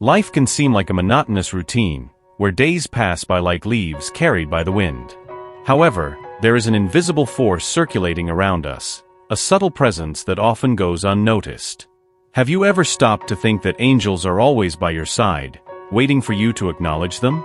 Life can seem like a monotonous routine, where days pass by like leaves carried by the wind. However, there is an invisible force circulating around us, a subtle presence that often goes unnoticed. Have you ever stopped to think that angels are always by your side, waiting for you to acknowledge them?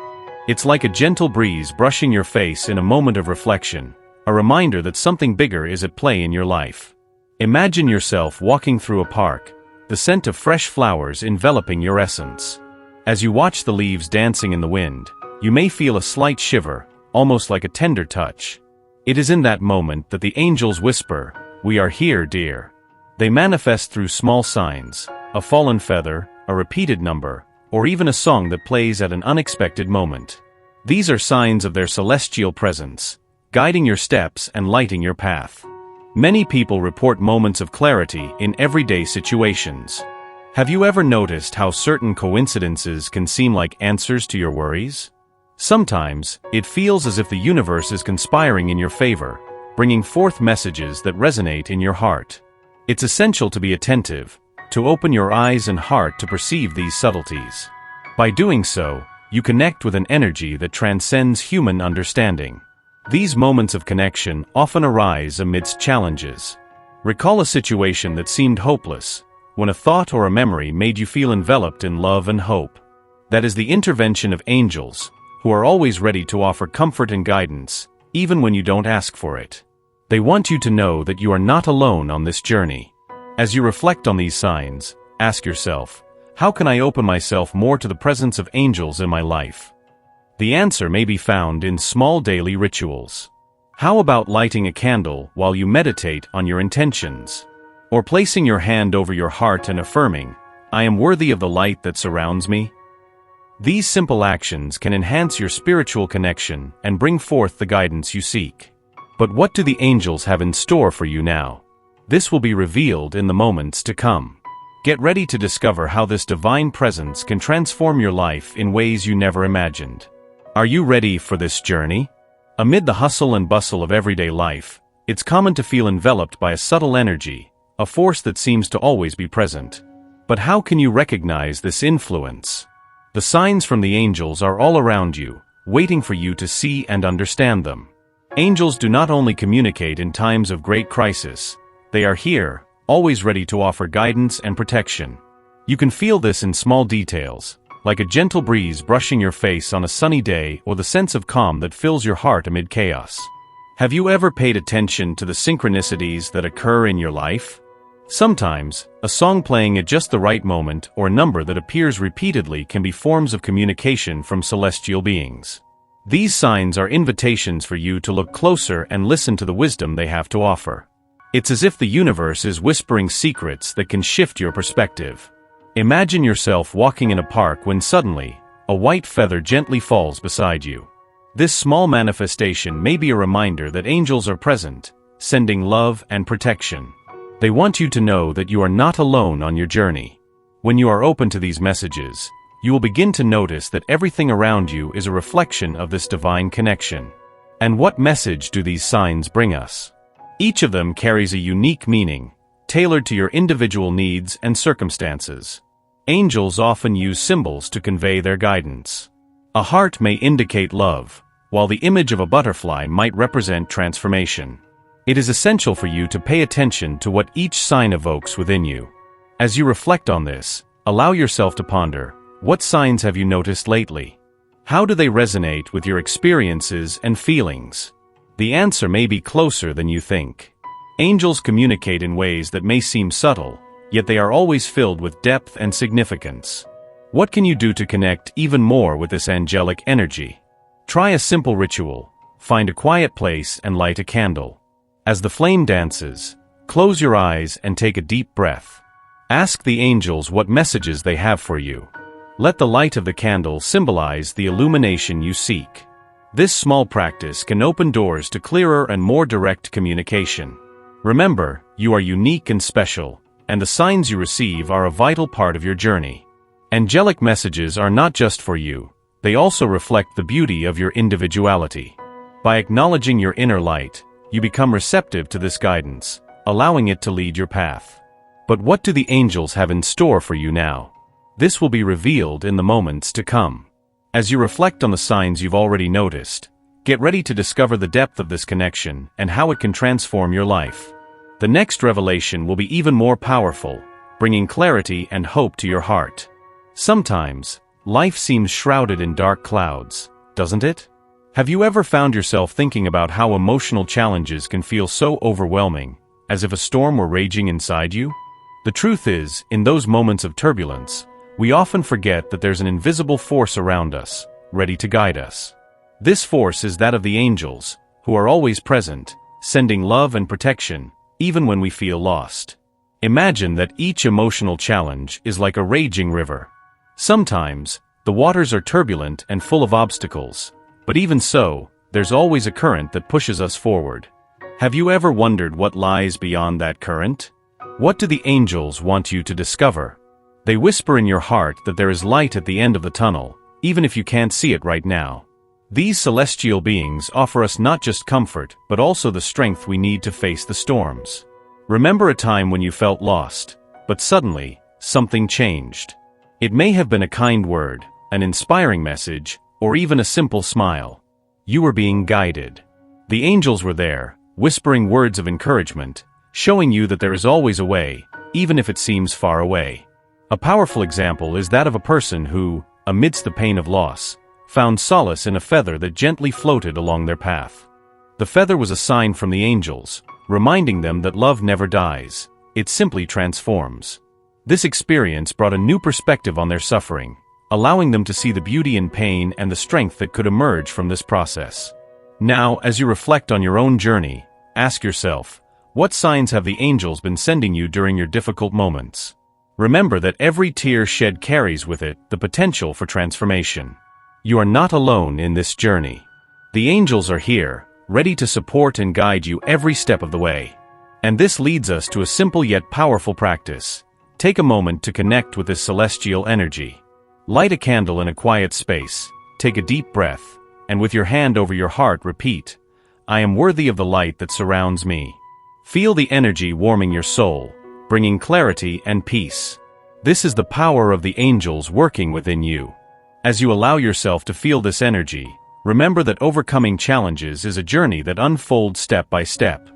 It's like a gentle breeze brushing your face in a moment of reflection, a reminder that something bigger is at play in your life. Imagine yourself walking through a park, the scent of fresh flowers enveloping your essence. As you watch the leaves dancing in the wind, you may feel a slight shiver, almost like a tender touch. It is in that moment that the angels whisper, "We are here, dear." They manifest through small signs, a fallen feather, a repeated number, or even a song that plays at an unexpected moment. These are signs of their celestial presence, guiding your steps and lighting your path. Many people report moments of clarity in everyday situations. Have you ever noticed how certain coincidences can seem like answers to your worries? Sometimes, it feels as if the universe is conspiring in your favor, bringing forth messages that resonate in your heart. It's essential to be attentive, to open your eyes and heart to perceive these subtleties. By doing so, you connect with an energy that transcends human understanding. These moments of connection often arise amidst challenges. Recall a situation that seemed hopeless, when a thought or a memory made you feel enveloped in love and hope. That is the intervention of angels, who are always ready to offer comfort and guidance, even when you don't ask for it. They want you to know that you are not alone on this journey. As you reflect on these signs, ask yourself, how can I open myself more to the presence of angels in my life? The answer may be found in small daily rituals. How about lighting a candle while you meditate on your intentions? Or placing your hand over your heart and affirming, "I am worthy of the light that surrounds me"? These simple actions can enhance your spiritual connection and bring forth the guidance you seek. But what do the angels have in store for you now? This will be revealed in the moments to come. Get ready to discover how this divine presence can transform your life in ways you never imagined. Are you ready for this journey? Amid the hustle and bustle of everyday life, it's common to feel enveloped by a subtle energy, a force that seems to always be present. But how can you recognize this influence? The signs from the angels are all around you, waiting for you to see and understand them. Angels do not only communicate in times of great crisis, they are here, always ready to offer guidance and protection. You can feel this in small details, like a gentle breeze brushing your face on a sunny day or the sense of calm that fills your heart amid chaos. Have you ever paid attention to the synchronicities that occur in your life? Sometimes, a song playing at just the right moment or a number that appears repeatedly can be forms of communication from celestial beings. These signs are invitations for you to look closer and listen to the wisdom they have to offer. It's as if the universe is whispering secrets that can shift your perspective. Imagine yourself walking in a park when suddenly, a white feather gently falls beside you. This small manifestation may be a reminder that angels are present, sending love and protection. They want you to know that you are not alone on your journey. When you are open to these messages, you will begin to notice that everything around you is a reflection of this divine connection. And what message do these signs bring us? Each of them carries a unique meaning, tailored to your individual needs and circumstances. Angels often use symbols to convey their guidance. A heart may indicate love, while the image of a butterfly might represent transformation. It is essential for you to pay attention to what each sign evokes within you. As you reflect on this, allow yourself to ponder, what signs have you noticed lately? How do they resonate with your experiences and feelings? The answer may be closer than you think. Angels communicate in ways that may seem subtle, yet they are always filled with depth and significance. What can you do to connect even more with this angelic energy? Try a simple ritual. Find a quiet place and light a candle. As the flame dances, close your eyes and take a deep breath. Ask the angels what messages they have for you. Let the light of the candle symbolize the illumination you seek. This small practice can open doors to clearer and more direct communication. Remember, you are unique and special, and the signs you receive are a vital part of your journey. Angelic messages are not just for you, they also reflect the beauty of your individuality. By acknowledging your inner light, you become receptive to this guidance, allowing it to lead your path. But what do the angels have in store for you now? This will be revealed in the moments to come. As you reflect on the signs you've already noticed, get ready to discover the depth of this connection and how it can transform your life. The next revelation will be even more powerful, bringing clarity and hope to your heart. Sometimes, life seems shrouded in dark clouds, doesn't it? Have you ever found yourself thinking about how emotional challenges can feel so overwhelming, as if a storm were raging inside you? The truth is, in those moments of turbulence, we often forget that there's an invisible force around us, ready to guide us. This force is that of the angels, who are always present, sending love and protection, even when we feel lost. Imagine that each emotional challenge is like a raging river. Sometimes, the waters are turbulent and full of obstacles, but even so, there's always a current that pushes us forward. Have you ever wondered what lies beyond that current? What do the angels want you to discover? They whisper in your heart that there is light at the end of the tunnel, even if you can't see it right now. These celestial beings offer us not just comfort, but also the strength we need to face the storms. Remember a time when you felt lost, but suddenly, something changed. It may have been a kind word, an inspiring message, or even a simple smile. You were being guided. The angels were there, whispering words of encouragement, showing you that there is always a way, even if it seems far away. A powerful example is that of a person who, amidst the pain of loss, found solace in a feather that gently floated along their path. The feather was a sign from the angels, reminding them that love never dies, it simply transforms. This experience brought a new perspective on their suffering, allowing them to see the beauty in pain and the strength that could emerge from this process. Now, as you reflect on your own journey, ask yourself, what signs have the angels been sending you during your difficult moments? Remember that every tear shed carries with it the potential for transformation. You are not alone in this journey. The angels are here, ready to support and guide you every step of the way. And this leads us to a simple yet powerful practice. Take a moment to connect with this celestial energy. Light a candle in a quiet space, take a deep breath, and with your hand over your heart repeat, I am worthy of the light that surrounds me. Feel the energy warming your soul, bringing clarity and peace. This is the power of the angels working within you. As you allow yourself to feel this energy, remember that overcoming challenges is a journey that unfolds step by step.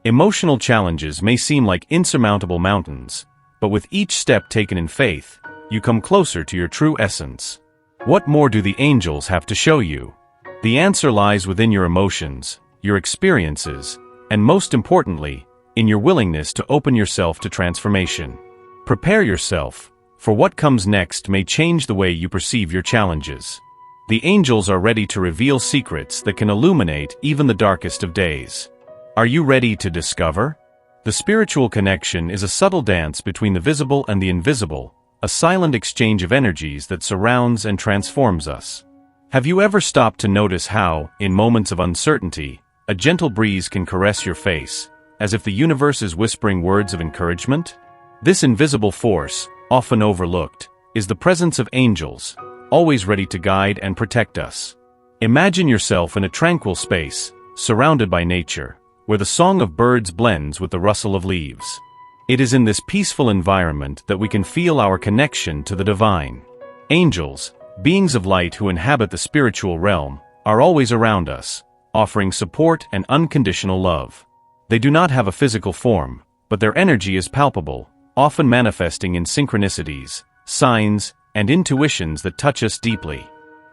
Emotional challenges may seem like insurmountable mountains, but with each step taken in faith, you come closer to your true essence. What more do the angels have to show you? The answer lies within your emotions, your experiences, and most importantly, in your willingness to open yourself to transformation. Prepare yourself, for what comes next may change the way you perceive your challenges. The angels are ready to reveal secrets that can illuminate even the darkest of days. Are you ready to discover? The spiritual connection is a subtle dance between the visible and the invisible, a silent exchange of energies that surrounds and transforms us. Have you ever stopped to notice how, in moments of uncertainty, a gentle breeze can caress your face, as if the universe is whispering words of encouragement? This invisible force, often overlooked, is the presence of angels, always ready to guide and protect us. Imagine yourself in a tranquil space, surrounded by nature, where the song of birds blends with the rustle of leaves. It is in this peaceful environment that we can feel our connection to the divine. Angels, beings of light who inhabit the spiritual realm, are always around us, offering support and unconditional love. They do not have a physical form, but their energy is palpable, often manifesting in synchronicities, signs, and intuitions that touch us deeply.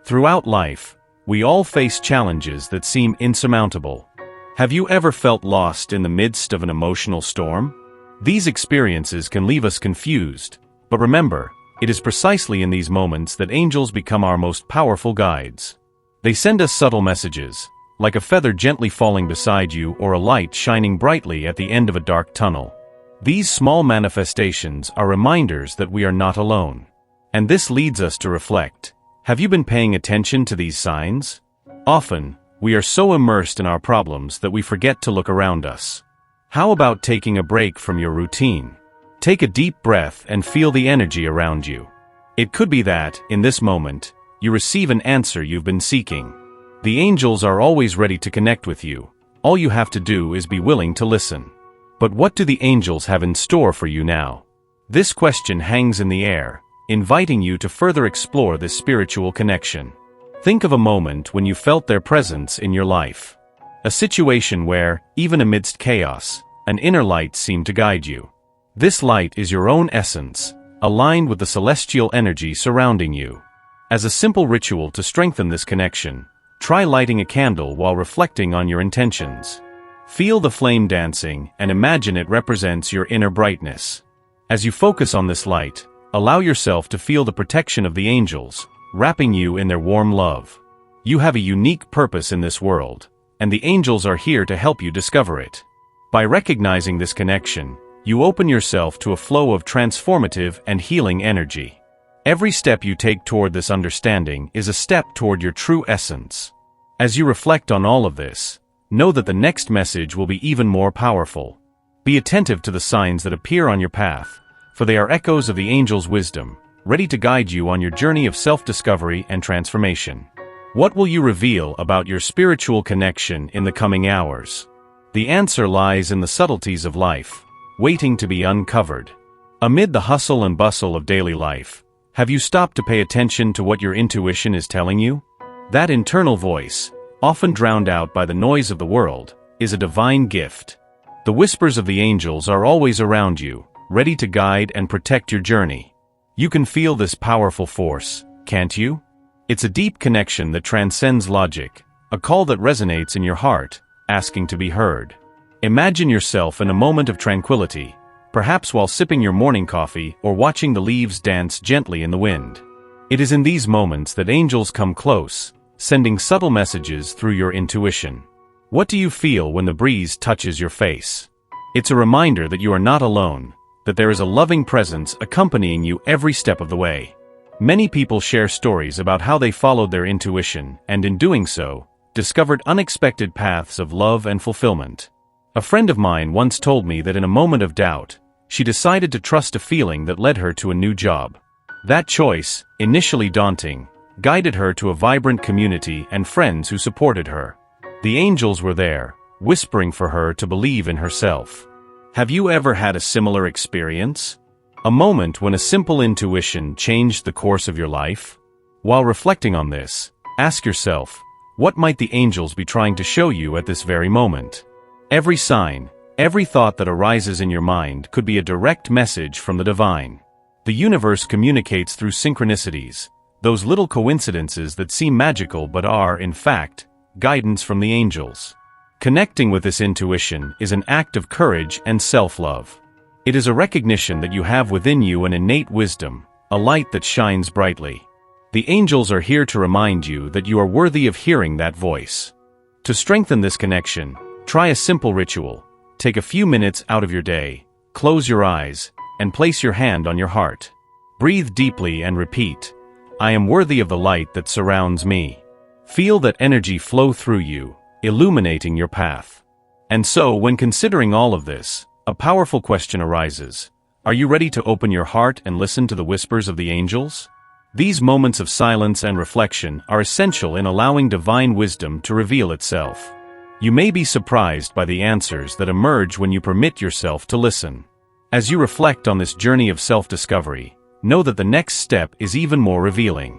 Throughout life, we all face challenges that seem insurmountable. Have you ever felt lost in the midst of an emotional storm? These experiences can leave us confused, but remember, it is precisely in these moments that angels become our most powerful guides. They send us subtle messages, like a feather gently falling beside you or a light shining brightly at the end of a dark tunnel. These small manifestations are reminders that we are not alone. And this leads us to reflect. Have you been paying attention to these signs? Often, we are so immersed in our problems that we forget to look around us. How about taking a break from your routine? Take a deep breath and feel the energy around you. It could be that, in this moment, you receive an answer you've been seeking. The angels are always ready to connect with you. All you have to do is be willing to listen. But what do the angels have in store for you now? This question hangs in the air, inviting you to further explore this spiritual connection. Think of a moment when you felt their presence in your life. A situation where, even amidst chaos, an inner light seemed to guide you. This light is your own essence, aligned with the celestial energy surrounding you. As a simple ritual to strengthen this connection, try lighting a candle while reflecting on your intentions. Feel the flame dancing and imagine it represents your inner brightness. As you focus on this light, allow yourself to feel the protection of the angels, wrapping you in their warm love. You have a unique purpose in this world, and the angels are here to help you discover it. By recognizing this connection, you open yourself to a flow of transformative and healing energy. Every step you take toward this understanding is a step toward your true essence. As you reflect on all of this, know that the next message will be even more powerful. Be attentive to the signs that appear on your path, for they are echoes of the angels' wisdom, ready to guide you on your journey of self-discovery and transformation. What will you reveal about your spiritual connection in the coming hours? The answer lies in the subtleties of life, waiting to be uncovered. Amid the hustle and bustle of daily life, have you stopped to pay attention to what your intuition is telling you? That internal voice, often drowned out by the noise of the world, is a divine gift. The whispers of the angels are always around you, ready to guide and protect your journey. You can feel this powerful force, can't you? It's a deep connection that transcends logic, a call that resonates in your heart, asking to be heard. Imagine yourself in a moment of tranquility, perhaps while sipping your morning coffee or watching the leaves dance gently in the wind. It is in these moments that angels come close, sending subtle messages through your intuition. What do you feel when the breeze touches your face? It's a reminder that you are not alone, that there is a loving presence accompanying you every step of the way. Many people share stories about how they followed their intuition and, in doing so, discovered unexpected paths of love and fulfillment. A friend of mine once told me that in a moment of doubt, she decided to trust a feeling that led her to a new job. That choice, initially daunting, guided her to a vibrant community and friends who supported her. The angels were there, whispering for her to believe in herself. Have you ever had a similar experience? A moment when a simple intuition changed the course of your life? While reflecting on this, ask yourself, what might the angels be trying to show you at this very moment? Every sign, every thought that arises in your mind could be a direct message from the divine. The universe communicates through synchronicities, those little coincidences that seem magical but are, in fact, guidance from the angels. Connecting with this intuition is an act of courage and self-love. It is a recognition that you have within you an innate wisdom, a light that shines brightly. The angels are here to remind you that you are worthy of hearing that voice. To strengthen this connection, try a simple ritual. Take a few minutes out of your day, close your eyes, and place your hand on your heart. Breathe deeply and repeat, I am worthy of the light that surrounds me. Feel that energy flow through you, illuminating your path. And so, when considering all of this, a powerful question arises. Are you ready to open your heart and listen to the whispers of the angels? These moments of silence and reflection are essential in allowing divine wisdom to reveal itself. You may be surprised by the answers that emerge when you permit yourself to listen. As you reflect on this journey of self-discovery, know that the next step is even more revealing.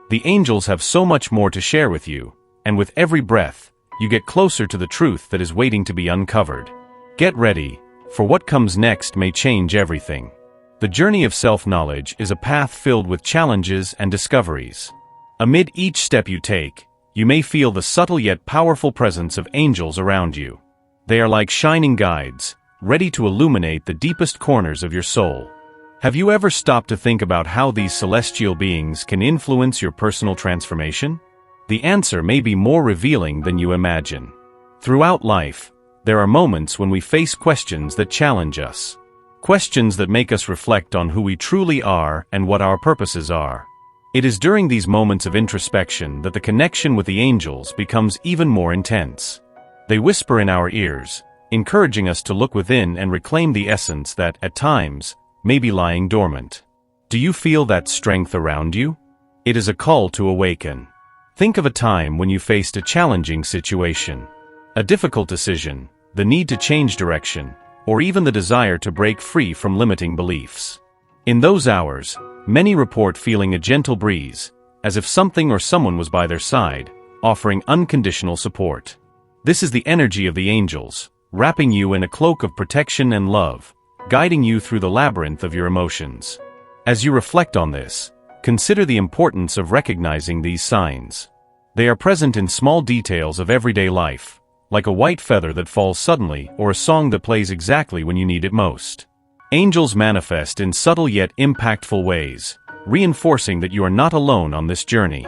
The angels have so much more to share with you, and with every breath, you get closer to the truth that is waiting to be uncovered. Get ready, for what comes next may change everything. The journey of self-knowledge is a path filled with challenges and discoveries. Amid each step you take, you may feel the subtle yet powerful presence of angels around you. They are like shining guides, ready to illuminate the deepest corners of your soul. Have you ever stopped to think about how these celestial beings can influence your personal transformation? The answer may be more revealing than you imagine. Throughout life, there are moments when we face questions that challenge us. Questions that make us reflect on who we truly are and what our purposes are. It is during these moments of introspection that the connection with the angels becomes even more intense. They whisper in our ears, encouraging us to look within and reclaim the essence that, at times, may be lying dormant. Do you feel that strength around you? It is a call to awaken. Think of a time when you faced a challenging situation, a difficult decision, the need to change direction, or even the desire to break free from limiting beliefs. In those hours, many report feeling a gentle breeze, as if something or someone was by their side, offering unconditional support. This is the energy of the angels, wrapping you in a cloak of protection and love, guiding you through the labyrinth of your emotions. As you reflect on this, consider the importance of recognizing these signs. They are present in small details of everyday life, like a white feather that falls suddenly or a song that plays exactly when you need it most. Angels manifest in subtle yet impactful ways, reinforcing that you are not alone on this journey.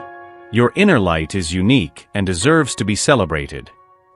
Your inner light is unique and deserves to be celebrated.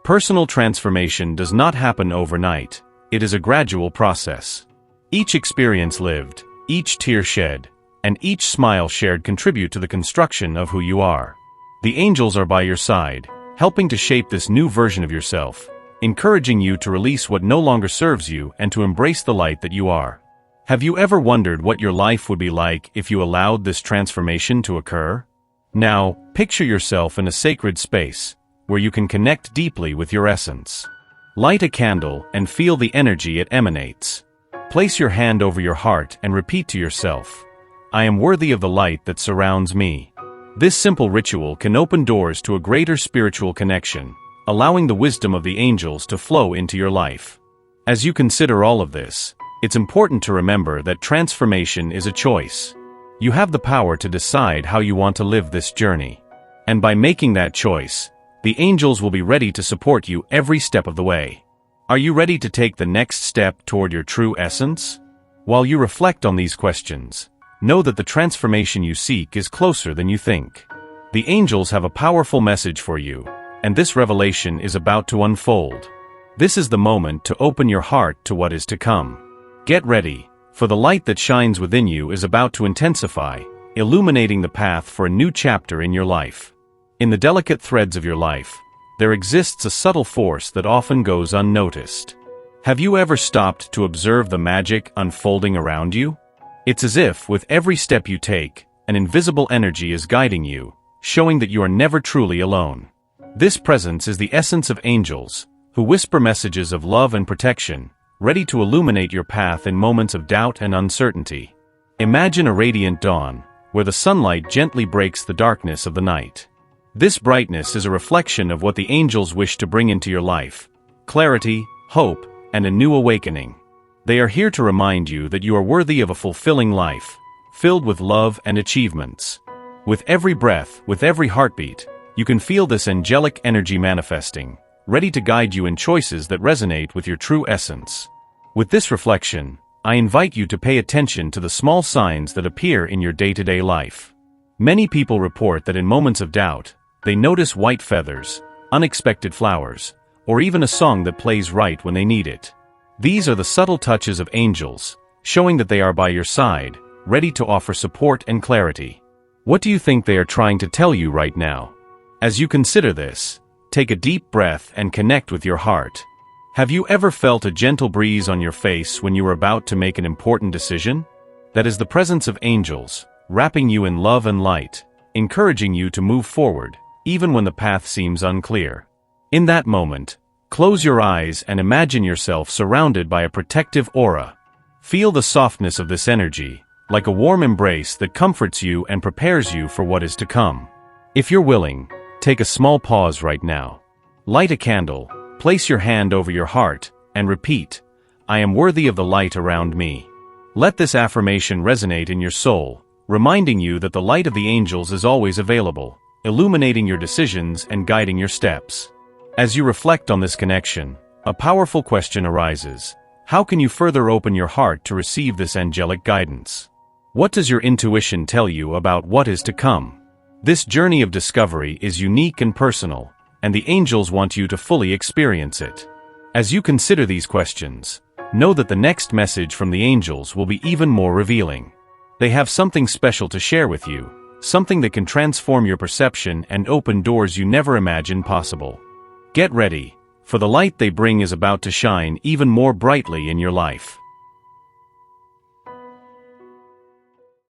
Personal transformation does not happen overnight. It is a gradual process. Each experience lived, each tear shed, and each smile shared contribute to the construction of who you are. The angels are by your side, helping to shape this new version of yourself, encouraging you to release what no longer serves you and to embrace the light that you are. Have you ever wondered what your life would be like if you allowed this transformation to occur? Now, picture yourself in a sacred space, where you can connect deeply with your essence. Light a candle and feel the energy it emanates. Place your hand over your heart and repeat to yourself, "I am worthy of the light that surrounds me." This simple ritual can open doors to a greater spiritual connection, allowing the wisdom of the angels to flow into your life. As you consider all of this, it's important to remember that transformation is a choice. You have the power to decide how you want to live this journey. And by making that choice, the angels will be ready to support you every step of the way. Are you ready to take the next step toward your true essence? While you reflect on these questions, know that the transformation you seek is closer than you think. The angels have a powerful message for you, and this revelation is about to unfold. This is the moment to open your heart to what is to come. Get ready, for the light that shines within you is about to intensify, illuminating the path for a new chapter in your life. In the delicate threads of your life, there exists a subtle force that often goes unnoticed. Have you ever stopped to observe the magic unfolding around you? It's as if, with every step you take, an invisible energy is guiding you, showing that you are never truly alone. This presence is the essence of angels, who whisper messages of love and protection, ready to illuminate your path in moments of doubt and uncertainty. Imagine a radiant dawn, where the sunlight gently breaks the darkness of the night. This brightness is a reflection of what the angels wish to bring into your life: clarity, hope, and a new awakening. They are here to remind you that you are worthy of a fulfilling life, filled with love and achievements. With every breath, with every heartbeat, you can feel this angelic energy manifesting, ready to guide you in choices that resonate with your true essence. With this reflection, I invite you to pay attention to the small signs that appear in your day-to-day life. Many people report that in moments of doubt, they notice white feathers, unexpected flowers, or even a song that plays right when they need it. These are the subtle touches of angels, showing that they are by your side, ready to offer support and clarity. What do you think they are trying to tell you right now? As you consider this, take a deep breath and connect with your heart. Have you ever felt a gentle breeze on your face when you were about to make an important decision? That is the presence of angels, wrapping you in love and light, encouraging you to move forward, even when the path seems unclear. In that moment, close your eyes and imagine yourself surrounded by a protective aura. Feel the softness of this energy, like a warm embrace that comforts you and prepares you for what is to come. If you're willing, take a small pause right now. Light a candle, place your hand over your heart, and repeat, "I am worthy of the light around me." Let this affirmation resonate in your soul, reminding you that the light of the angels is always available, illuminating your decisions and guiding your steps. As you reflect on this connection, a powerful question arises: how can you further open your heart to receive this angelic guidance? What does your intuition tell you about what is to come? This journey of discovery is unique and personal, and the angels want you to fully experience it. As you consider these questions, know that the next message from the angels will be even more revealing. They have something special to share with you, something that can transform your perception and open doors you never imagined possible. Get ready, for the light they bring is about to shine even more brightly in your life.